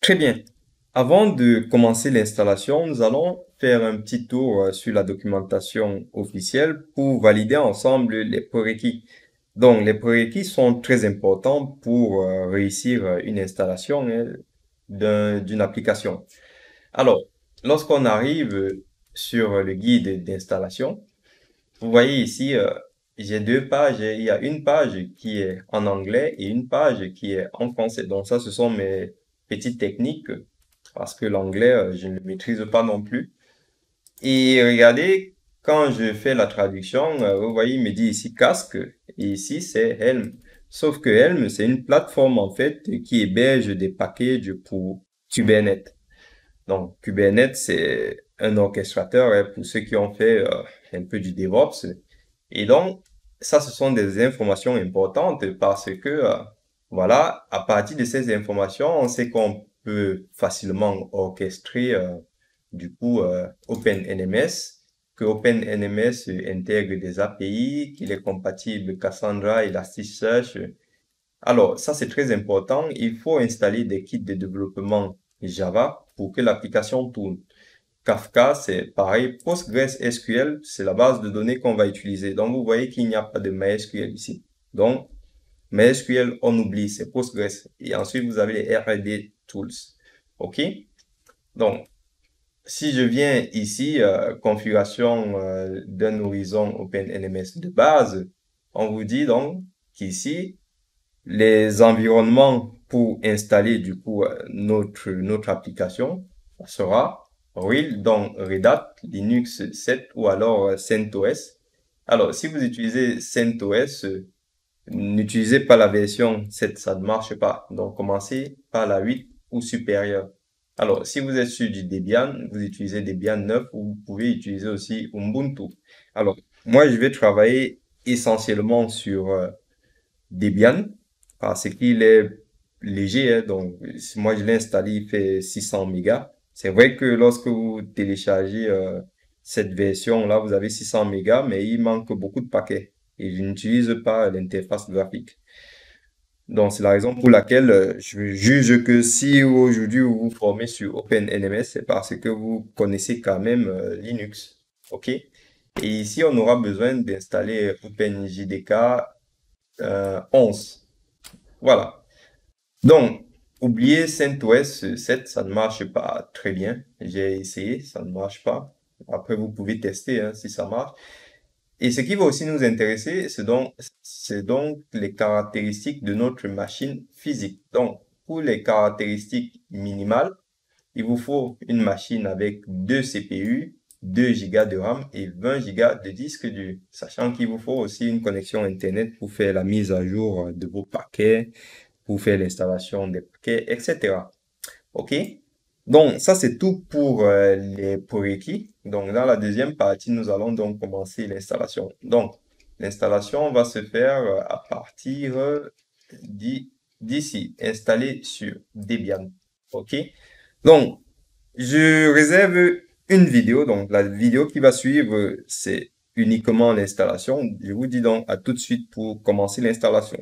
Très bien. Avant de commencer l'installation, nous allons faire un petit tour sur la documentation officielle pour valider ensemble les prérequis. Donc, les prérequis sont très importants pour réussir une installation d'une application. Alors, lorsqu'on arrive sur le guide d'installation, vous voyez ici, j'ai deux pages. Il y a une page qui est en anglais et une page qui est en français. Donc ça, ce sont mes petites techniques parce que l'anglais, je ne le maîtrise pas non plus. Et regardez, quand je fais la traduction, vous voyez, il me dit ici casque et ici c'est Helm. Sauf que Helm, c'est une plateforme en fait qui héberge des packages pour Kubernetes. Donc Kubernetes, c'est un orchestrateur pour ceux qui ont fait un peu du DevOps. Et donc, ça, ce sont des informations importantes parce que, voilà, à partir de ces informations, on sait qu'on peut facilement orchestrer, OpenNMS, que OpenNMS intègre des API, qu'il est compatible Cassandra, Elasticsearch. Alors, ça, c'est très important. Il faut installer des kits de développement Java pour que l'application tourne. Kafka, c'est pareil. PostgreSQL, c'est la base de données qu'on va utiliser. Donc, vous voyez qu'il n'y a pas de MySQL ici. Donc, MySQL, on oublie, c'est Postgres. Et ensuite, vous avez les RD Tools. OK? Donc, si je viens ici, configuration d'un horizon OpenNMS de base, on vous dit donc qu'ici, les environnements pour installer du coup notre application sera RHEL, donc Red Hat, Linux 7 ou alors CentOS. Alors, si vous utilisez CentOS, n'utilisez pas la version 7, ça ne marche pas. Donc, commencez par la 8 ou supérieure. Alors, si vous êtes sur du Debian, vous utilisez Debian 9 ou vous pouvez utiliser aussi Ubuntu. Alors, moi, je vais travailler essentiellement sur Debian parce qu'il est léger, hein. Donc, si moi je l'ai installé, il fait 600 mégas. C'est vrai que lorsque vous téléchargez cette version-là, vous avez 600 mégas, mais il manque beaucoup de paquets et je n'utilise pas l'interface graphique. Donc, c'est la raison pour laquelle je juge que si aujourd'hui vous vous formez sur OpenNMS, c'est parce que vous connaissez quand même Linux. OK? Et ici, on aura besoin d'installer OpenJDK 11. Voilà. Donc, oubliez CentOS 7, ça ne marche pas très bien. J'ai essayé, ça ne marche pas. Après, vous pouvez tester si ça marche. Et ce qui va aussi nous intéresser, c'est donc les caractéristiques de notre machine physique. Donc, pour les caractéristiques minimales, il vous faut une machine avec 2 CPU, 2 Go de RAM et 20 Go de disque dur. Sachant qu'il vous faut aussi une connexion Internet pour faire la mise à jour de vos paquets, pour faire l'installation des paquets, etc. OK? Donc, ça, c'est tout pour les prérequis. Donc, dans la deuxième partie, nous allons donc commencer l'installation. Donc, l'installation va se faire à partir d'ici, installé sur Debian. OK? Donc, je réserve une vidéo. Donc, la vidéo qui va suivre, c'est uniquement l'installation. Je vous dis donc à tout de suite pour commencer l'installation.